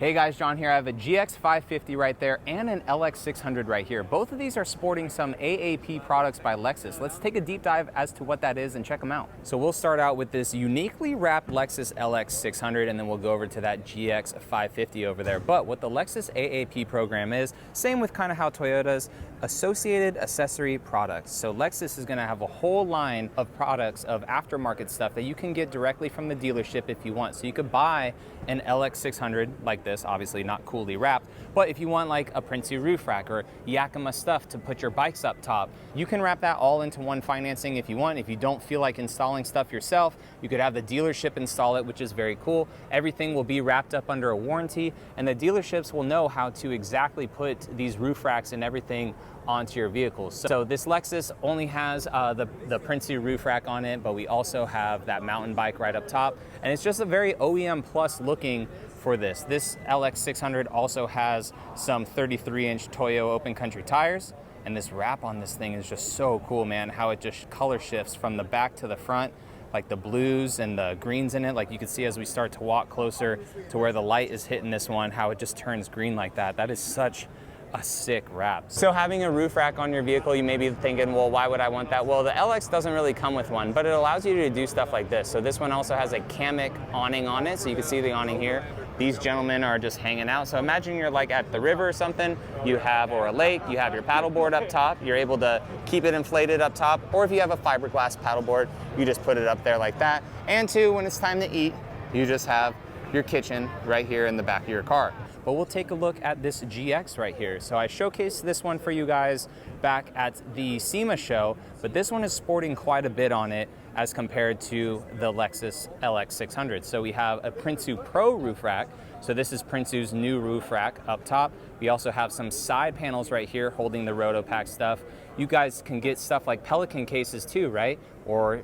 Hey guys, John here. I have a GX550 right there and an LX600 right here. Both of these are sporting some AAP products by Lexus. Let's take a deep dive as to what that is and check them out. So we'll start out with this uniquely wrapped Lexus LX600 and then we'll go over to that GX550 over there. But what the Lexus AAP program is, same with kind of how Toyota's Associated Accessory Products. So Lexus is gonna have a whole line of products of aftermarket stuff that you can get directly from the dealership if you want. So you could buy an LX600 like this, obviously not coolly wrapped, but if you want like a Prinsu roof rack or Yakima stuff to put your bikes up top, you can wrap that all into one financing if you want. If you don't feel like installing stuff yourself, you could have the dealership install it, which is very cool. Everything will be wrapped up under a warranty and the dealerships will know how to exactly put these roof racks and everything onto your vehicles. So this Lexus only has the Prinsu roof rack on it, but we also have that mountain bike right up top. And it's just a very OEM plus looking for this. This LX600 also has some 33-inch Toyo open country tires. And this wrap on this thing is just so cool, man, how it just color shifts from the back to the front, like the blues and the greens in it. Like you can see as we start to walk closer to where the light is hitting this one, how it just turns green like that. That is such a sick wrap. So having a roof rack on your vehicle, you may be thinking, well, why would I want that? Well, the LX doesn't really come with one, but it allows you to do stuff like this. So this one also has a Kamiq awning on it. So you can see the awning here. These gentlemen are just hanging out. So imagine you're like at the river or something, you have, or a lake, you have your paddleboard up top. You're able to keep it inflated up top. Or if you have a fiberglass paddleboard, you just put it up there like that. And two, when it's time to eat, you just have your kitchen right here in the back of your car. But we'll take a look at this GX right here. So I showcased this one for you guys back at the SEMA show, but this one is sporting quite a bit on it as compared to the Lexus LX600. So we have a Prinsu Pro roof rack. So this is Prinsu's new roof rack up top. We also have some side panels right here holding the Rotopack stuff. You guys can get stuff like Pelican cases too, right? Or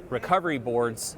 recovery boards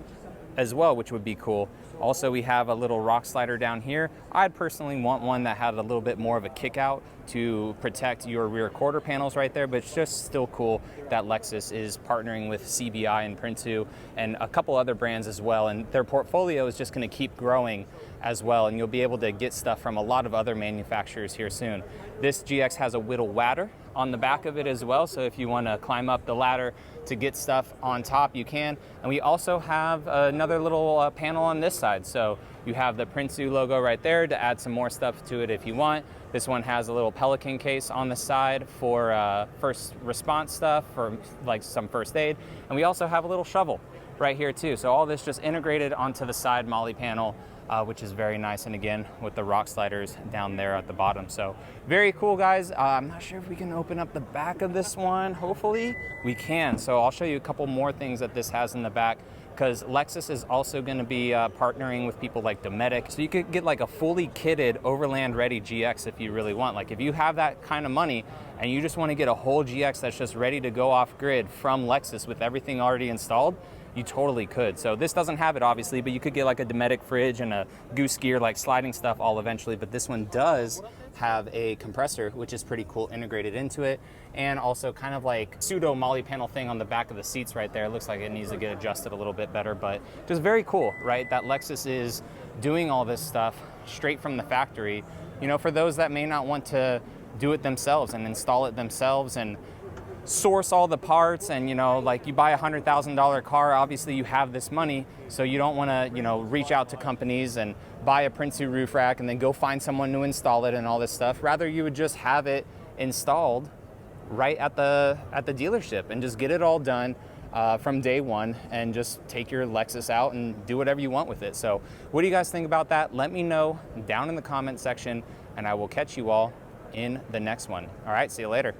as well, which would be cool. Also, we have a little rock slider down here. I'd personally want one that had a little bit more of a kick out to protect your rear quarter panels right there, but it's just still cool that Lexus is partnering with CBI and Prinsu and a couple other brands as well, and their portfolio is just gonna keep growing as well, and you'll be able to get stuff from a lot of other manufacturers here soon. This GX has a whittle ladder on the back of it as well, so if you want to climb up the ladder to get stuff on top, you can. And we also have another little panel on this side, so you have the Prinsu logo right there to add some more stuff to it if you want. This one has a little Pelican case on the side for first response stuff, for like some first aid. And we also have a little shovel right here too. So all this just integrated onto the side MOLLE panel, which is very nice. And again, with the rock sliders down there at the bottom. So very cool, guys. I'm not sure if we can open up the back of this one. Hopefully we can. So I'll show you a couple more things that this has in the back, because Lexus is also going to be partnering with people like Dometic. So you could get like a fully kitted overland ready GX if you really want. Like if you have that kind of money and you just want to get a whole GX that's just ready to go off grid from Lexus with everything already installed, you totally could. So this doesn't have it obviously, but you could get like a Dometic fridge and a goose gear like sliding stuff all eventually. But this one does have a compressor, which is pretty cool, integrated into it, and also kind of like pseudo MOLLE panel thing on the back of the seats right there. It looks like it needs to get adjusted a little bit better, but just very cool, right? That Lexus is doing all this stuff straight from the factory, you know, for those that may not want to do it themselves and install it themselves and source all the parts. And you know, like you buy a $100,000 car, obviously you have this money, so you don't want to, you know, reach out to companies and buy a Prinsu roof rack and then go find someone to install it and all this stuff. Rather, you would just have it installed right at the dealership and just get it all done from day one, and just take your Lexus out and do whatever you want with it. So what do you guys think about that? Let me know down in the comment section, and I will catch you all in the next one. All right, see you later.